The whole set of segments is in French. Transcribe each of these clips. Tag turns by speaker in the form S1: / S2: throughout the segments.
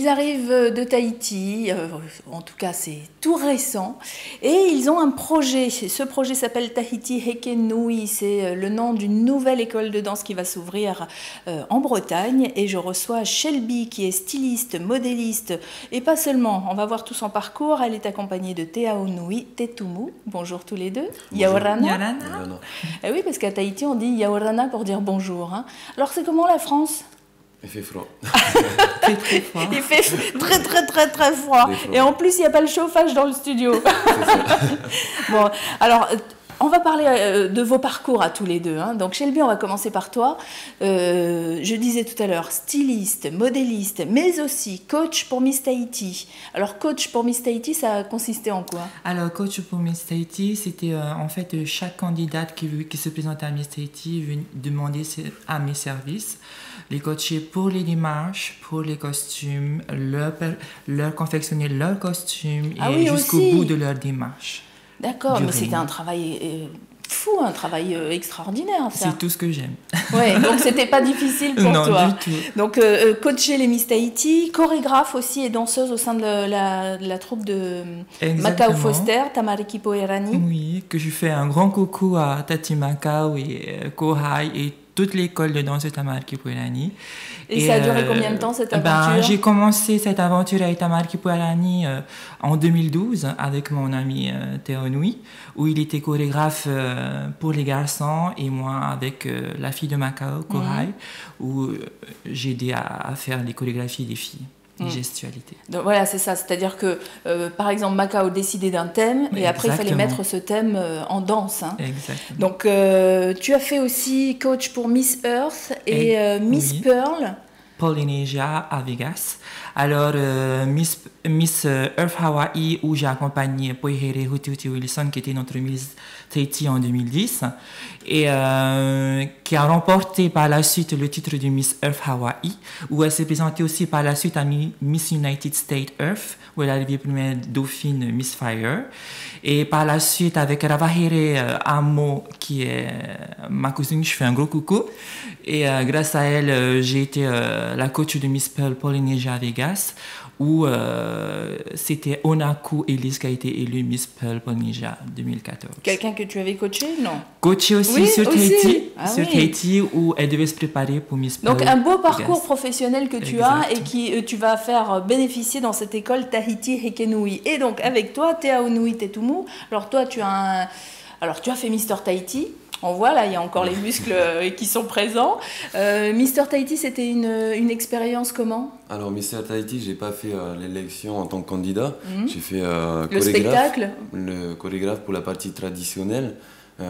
S1: Ils arrivent de Tahiti, en tout cas c'est tout récent, et ils ont un projet. Ce projet s'appelle Tahiti Heke Nui, c'est le nom d'une nouvelle école de danse qui va s'ouvrir en Bretagne. Et je reçois Shelby qui est styliste, modéliste, et pas seulement. On va voir tout son parcours. Elle est accompagnée de Te Aonui, Tetumu. Bonjour tous les deux.
S2: Bonjour.
S1: Yaorana.
S2: Yaorana.
S1: Eh oui, parce qu'à Tahiti on dit Yaorana pour dire bonjour. Hein. Alors c'est comment la France ?
S2: Il fait froid.
S1: Très très froid. Il fait très froid. Et en plus, il n'y a pas le chauffage dans le studio. Bon, alors, on va parler de vos parcours à tous les deux. Hein. Donc, Shelby, on va commencer par toi. Je disais tout à l'heure, styliste, modéliste, mais aussi coach pour Miss Tahiti. Alors, coach pour Miss Tahiti, ça consistait en quoi?
S3: Alors, coach pour Miss Tahiti, c'était en fait chaque candidate qui se présentait à Miss Tahiti venait demander à mes services. Les coacher pour les démarches, pour les costumes, leur confectionner leurs costumes et jusqu'au bout de leur démarche.
S1: D'accord, mais c'était un travail fou, un travail extraordinaire, ça.
S3: C'est tout ce que j'aime.
S1: Ouais, donc c'était pas difficile pour toi.
S3: Non, du tout.
S1: Donc coacher les Miss Tahiti, chorégraphe aussi et danseuse au sein de la troupe de Macao Foster, Tamariki Poerani.
S3: Oui, que je fais un grand coucou à Tati Macao et Kohai et toute l'école de danse de Tamariki Poerani.
S1: Et ça a duré combien de temps cette aventure?
S3: J'ai commencé cette aventure avec Tamariki Poerani en 2012 avec mon ami Te Aonui, où il était chorégraphe pour les garçons et moi avec la fille de Macao, Kohai, où j'ai aidé à faire les chorégraphies des filles. Gestualité.
S1: Donc voilà, c'est ça. C'est-à-dire que, par exemple, Macao décidait d'un thème et après, il fallait mettre ce thème en danse. Hein.
S3: Exactement.
S1: Donc, tu as fait aussi coach pour Miss Earth et Miss Pearl.
S3: Polynesia à Vegas. Alors, Miss Earth Hawaii, où j'ai accompagné Poihere Hutiuti Wilson, qui était notre Miss Tahiti en 2010, et qui a remporté par la suite le titre de Miss Earth Hawaii, où elle s'est présentée aussi par la suite à Miss United States Earth, où elle est arrivée première dauphine Miss Fire. Et par la suite, avec Ravahere Amo, qui est ma cousine, je fais un gros coucou. Et grâce à elle, j'ai été la coach de Miss Pearl Polynesia à Vegas, où c'était Onaku Elise qui a été élue Miss Pearl Polynesia 2014.
S1: Quelqu'un que tu avais coaché? Non.
S3: Coaché aussi sur Tahiti, Tahiti, où elle devait se préparer pour Miss Pearl.
S1: Donc un beau parcours professionnel que tu as et qui tu vas faire bénéficier dans cette école Tahiti Heke Nui. Et donc avec toi, Te Aonui Tetumu. Alors toi, tu as fait Mister Tahiti. On voit là, il y a encore les muscles qui sont présents. Mister Tahiti, c'était une expérience comment?
S2: Alors, Mister Tahiti, j'ai pas fait l'élection en tant que candidat. J'ai fait
S1: le spectacle.
S2: Le chorégraphe pour la partie traditionnelle.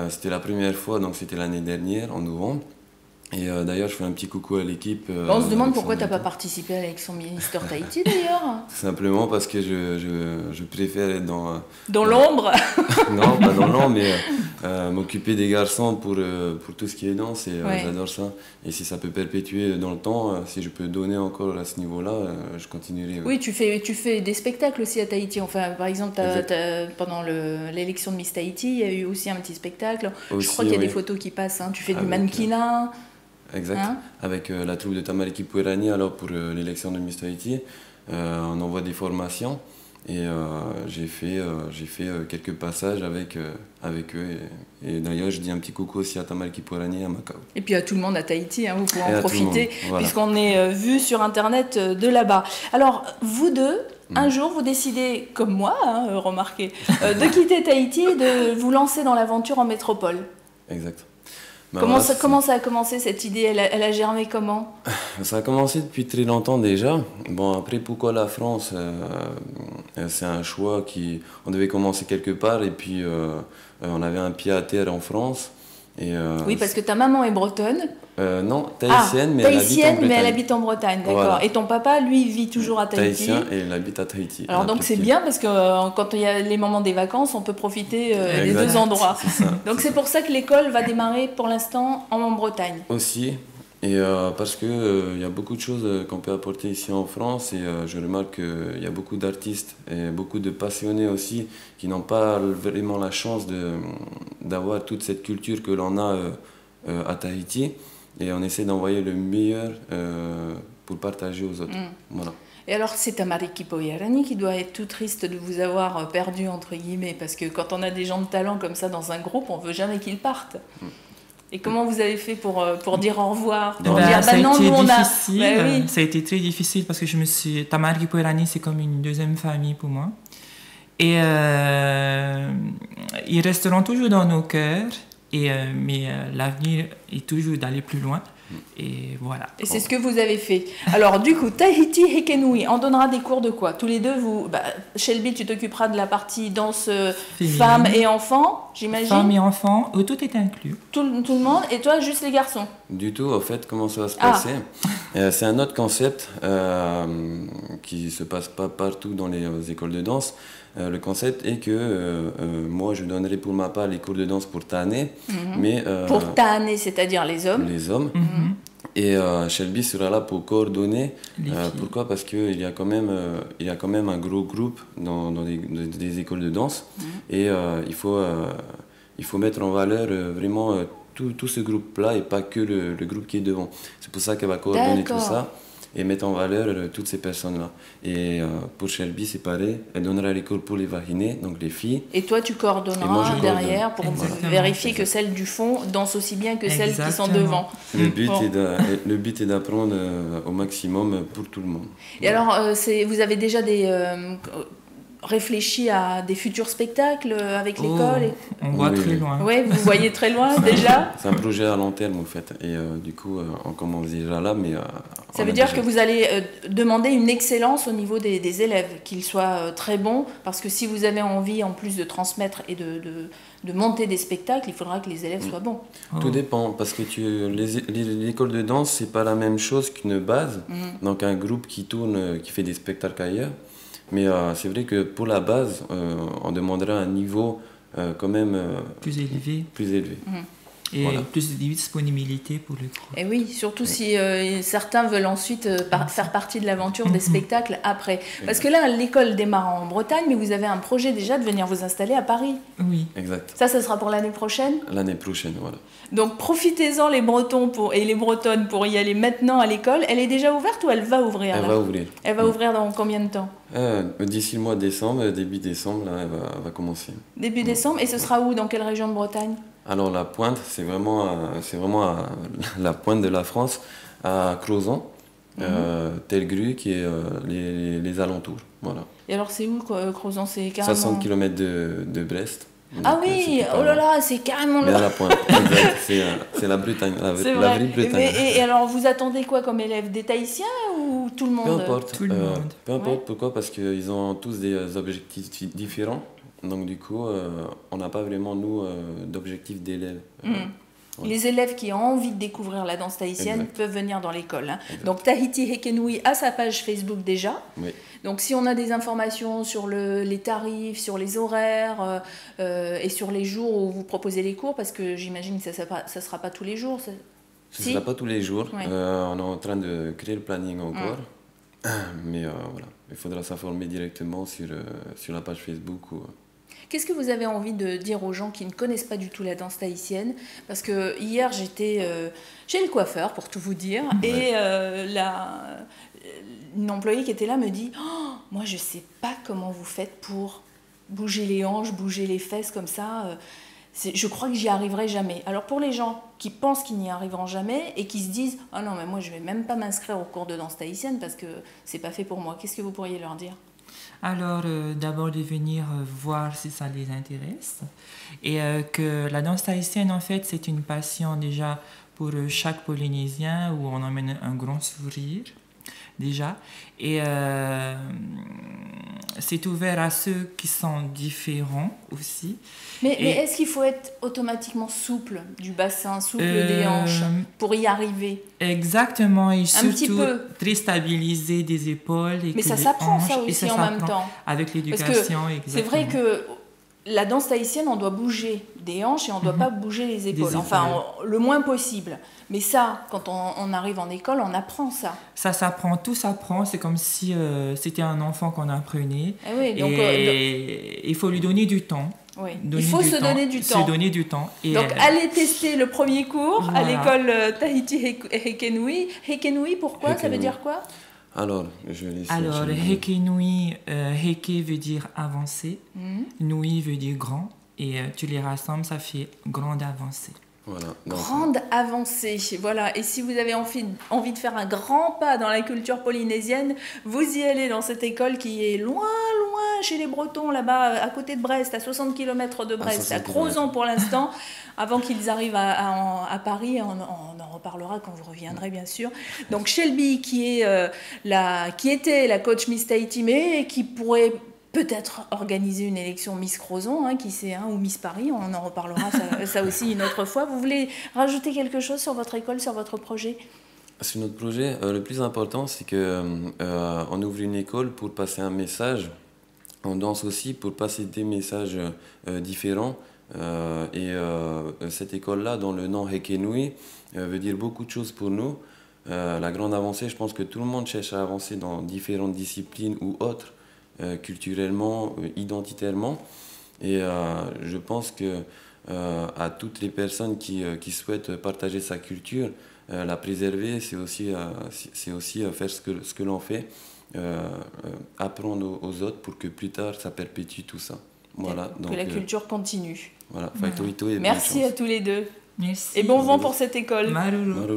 S2: C'était la première fois, donc c'était l'année dernière, en novembre. Et d'ailleurs, je fais un petit coucou à l'équipe.
S1: On se demande pourquoi tu n'as pas participé à l'élection Mister Tahiti d'ailleurs.
S2: Tout simplement parce que je préfère être dans
S1: l'ombre.
S2: Non, pas dans l'ombre, mais m'occuper des garçons pour tout ce qui est danse. Et j'adore ça. Et si ça peut perpétuer dans le temps, si je peux donner encore à ce niveau-là, je continuerai.
S1: Oui, tu fais des spectacles aussi à Tahiti. Enfin, par exemple, pendant l'élection de Miss Tahiti, il y a eu aussi un petit spectacle. Aussi, je crois qu'il y a des photos qui passent. Hein. Tu fais du mannequinat.
S2: Exact. Hein? Avec la troupe de Tamariki Poerani, alors pour l'élection de Miss Tahiti, on envoie des formations et j'ai fait quelques passages avec eux. Et d'ailleurs, je dis un petit coucou aussi à Tamariki Poerani et à Macao.
S1: Et puis à tout le monde à Tahiti, hein, vous pouvez en profiter, puisqu'on est vu sur Internet de là-bas. Alors, vous deux, un jour, vous décidez, comme moi, hein, remarquez, de quitter Tahiti et de vous lancer dans l'aventure en métropole.
S2: Exact.
S1: Comment ça a commencé cette idée? Elle a germé comment?
S2: Ça a commencé depuis très longtemps déjà. Bon, après, pourquoi la France? C'est un choix on devait commencer quelque part et puis on avait un pied à terre en France. Et,
S1: oui, parce que ta maman est bretonne.
S2: Non, tahitienne, mais elle habite en Bretagne.
S1: D'accord. Voilà. Et ton papa, lui, vit toujours à Tahiti.
S2: Tahitien et il habite à Tahiti.
S1: Alors donc c'est bien parce que quand il y a les moments des vacances, on peut profiter des deux endroits. Donc c'est pour ça que l'école va démarrer pour l'instant en Bretagne.
S2: Aussi, et parce qu'il y a beaucoup de choses qu'on peut apporter ici en France et je remarque qu'il y a beaucoup d'artistes et beaucoup de passionnés aussi qui n'ont pas vraiment la chance d'avoir toute cette culture que l'on a à Tahiti. Et on essaie d'envoyer le meilleur pour partager aux autres. Voilà.
S1: Et alors, c'est Tamariki Poirani qui doit être tout triste de vous avoir perdu, entre guillemets, parce que quand on a des gens de talent comme ça dans un groupe, on veut jamais qu'ils partent. Et comment vous avez fait pour dire au revoir, pour dire,
S3: ça a
S1: non,
S3: été
S1: nous, on a...
S3: difficile.
S1: Oui.
S3: Ça a été très difficile parce que Tamariki Poirani, c'est comme une deuxième famille pour moi. Et ils resteront toujours dans nos cœurs, mais l'avenir est toujours d'aller plus loin. Et voilà.
S1: Et c'est ce que vous avez fait. Alors, du coup, Tahiti Hekenui, on donnera des cours de quoi? Tous les deux, Shelby, tu t'occuperas de la partie danse femmes et enfants, j'imagine?
S3: Femmes et enfants, tout est inclus.
S1: Tout le monde, et toi, juste les garçons?
S2: Du tout, en fait, comment ça va se passer? C'est un autre concept qui ne se passe pas partout dans les écoles de danse. Le concept est que moi, je donnerai pour ma part les cours de danse pour Tane. Mais,
S1: pour Tane, c'est-à-dire les hommes?
S2: Les hommes. Et Shelby sera là pour coordonner. Pourquoi? Parce qu'il y a quand même un gros groupe dans des écoles de danse. Et il faut mettre en valeur vraiment tout ce groupe-là et pas que le groupe qui est devant. C'est pour ça qu'elle va coordonner tout ça et mettre en valeur toutes ces personnes-là. Et pour Shelby, c'est pareil. Elle donnera les cours pour les vaginés, donc les filles.
S1: Et toi, tu coordonneras derrière pour vérifier que celles du fond dansent aussi bien que celles qui sont devant.
S2: Le but est d'apprendre au maximum pour tout le monde.
S1: Et alors, vous avez déjà réfléchi à des futurs spectacles avec l'école?
S3: On voit très loin.
S1: Oui, vous voyez très loin déjà?
S2: C'est un projet à long terme en fait. Et du coup, on commence déjà là. Mais
S1: ça veut dire que vous allez demander une excellence au niveau des élèves, qu'ils soient très bons, parce que si vous avez envie en plus de transmettre et de monter des spectacles, il faudra que les élèves soient bons.
S2: Tout dépend, parce que l'école de danse, c'est pas la même chose qu'une base. Donc un groupe qui tourne, qui fait des spectacles ailleurs. Mais c'est vrai que pour la base, on demandera un niveau quand même
S3: plus élevé. Et voilà. Plus de disponibilité pour le cours.
S1: Et oui, surtout si certains veulent ensuite faire partie de l'aventure des spectacles après. Parce que là, l'école démarre en Bretagne, mais vous avez un projet déjà de venir vous installer à Paris.
S3: Oui.
S2: Exact.
S1: Ça sera pour l'année prochaine?
S2: L'année prochaine, voilà.
S1: Donc profitez-en les Bretons et les Bretonnes pour y aller maintenant à l'école. Elle est déjà ouverte ou elle va ouvrir?
S2: Elle va ouvrir.
S1: Elle va ouvrir dans combien de temps?
S2: D'ici le mois de décembre, début décembre, là, elle va commencer.
S1: Début décembre, et ce sera où? Dans quelle région de Bretagne?
S2: Alors la pointe, c'est vraiment la pointe de la France, à Crozon, Telgru, qui est les alentours. Voilà.
S1: Et alors c'est où Crozon? C'est carrément...
S2: 60 km de Brest.
S1: Ah oui, oh là là, c'est carrément
S2: là. À la pointe, exact. C'est la Bretagne, la vraie Bretagne.
S1: Et alors vous attendez quoi comme élèves? Des Tahitiens ou tout le monde?
S2: Peu importe.
S3: Tout le monde.
S2: Peu importe, pourquoi? Parce qu'ils ont tous des objectifs différents. Donc du coup, on n'a pas vraiment, nous, d'objectifs d'élèves.
S1: Ouais. Les élèves qui ont envie de découvrir la danse tahitienne peuvent venir dans l'école. Hein. Donc Tahiti Hekenui a sa page Facebook déjà.
S2: Oui.
S1: Donc si on a des informations sur les tarifs, sur les horaires et sur les jours où vous proposez les cours, parce que j'imagine que ça ne sera pas tous les jours.
S2: Ça ne sera pas tous les jours.
S1: Ouais.
S2: On est en train de créer le planning encore. Mais voilà, il faudra s'informer directement sur la page Facebook.
S1: Qu'est-ce que vous avez envie de dire aux gens qui ne connaissent pas du tout la danse tahitienne? Parce que hier, j'étais chez le coiffeur, pour tout vous dire, et une employée qui était là me dit « Moi, je ne sais pas comment vous faites pour bouger les hanches, bouger les fesses comme ça. Je crois que j'y arriverai jamais. » Alors pour les gens qui pensent qu'ils n'y arriveront jamais et qui se disent « Ah non, mais moi, je ne vais même pas m'inscrire au cours de danse tahitienne parce que ce n'est pas fait pour moi. » Qu'est-ce que vous pourriez leur dire?
S3: Alors, d'abord de venir voir si ça les intéresse. Et que la danse tahitienne, en fait, c'est une passion déjà pour chaque Polynésien où on emmène un grand sourire, déjà. Et c'est ouvert à ceux qui sont différents aussi.
S1: Mais est-ce qu'il faut être automatiquement souple du bassin, souple des hanches pour y arriver?
S3: Exactement, et surtout très stabilisé des épaules.
S1: Mais ça s'apprend ça aussi en même temps.
S3: Avec l'éducation,
S1: c'est vrai que la danse tahitienne, on doit bouger des hanches et on ne doit pas bouger les épaules. Enfin, le moins possible. Mais ça, quand on arrive en école, on apprend ça.
S3: Ça s'apprend, tout s'apprend. C'est comme si c'était un enfant qu'on apprenait.
S1: Et oui, donc,
S3: il faut lui donner du temps.
S1: Oui. Il faut se donner du temps.
S3: Se donner du temps. Et
S1: donc, allez tester le premier cours à l'école Tahiti Hekenui. Hekenui, pourquoi? Ça veut dire quoi?
S2: Alors, je vais laisser.
S3: Alors, Heke Nui, Heke veut dire avancé, Nui veut dire grand, et tu les rassembles, ça fait grande avancée.
S2: Voilà.
S1: Grande avancée, voilà. Et si vous avez envie de faire un grand pas dans la culture polynésienne, vous y allez dans cette école qui est loin, loin chez les Bretons, là-bas, à côté de Brest, à 60 km de Brest, à Crozon pour l'instant, avant qu'ils arrivent à Paris. On en reparlera quand je reviendrai, bien sûr. Donc Shelby, qui était la coach Miss Tahiti, mais qui pourrait peut-être organiser une élection Miss Crozon, qui sait, ou Miss Paris, on en reparlera ça aussi une autre fois. Vous voulez rajouter quelque chose sur votre école, sur votre projet ?
S2: Sur notre projet, le plus important, c'est qu'on ouvre une école pour passer un message. On danse aussi pour passer des messages différents. Cette école-là, dont le nom Heke Nui, veut dire beaucoup de choses pour nous. La grande avancée, je pense que tout le monde cherche à avancer dans différentes disciplines ou autres, culturellement, identitairement. Et je pense que à toutes les personnes qui souhaitent partager sa culture, la préserver, c'est aussi faire ce que l'on fait, apprendre aux autres pour que plus tard ça perpétue tout ça. Voilà,
S1: que la culture continue.
S2: Voilà, Faito Ito et
S1: merci à tous les deux.
S3: Merci.
S1: Et bon vent pour cette école.
S3: Maruru.
S2: Maruru.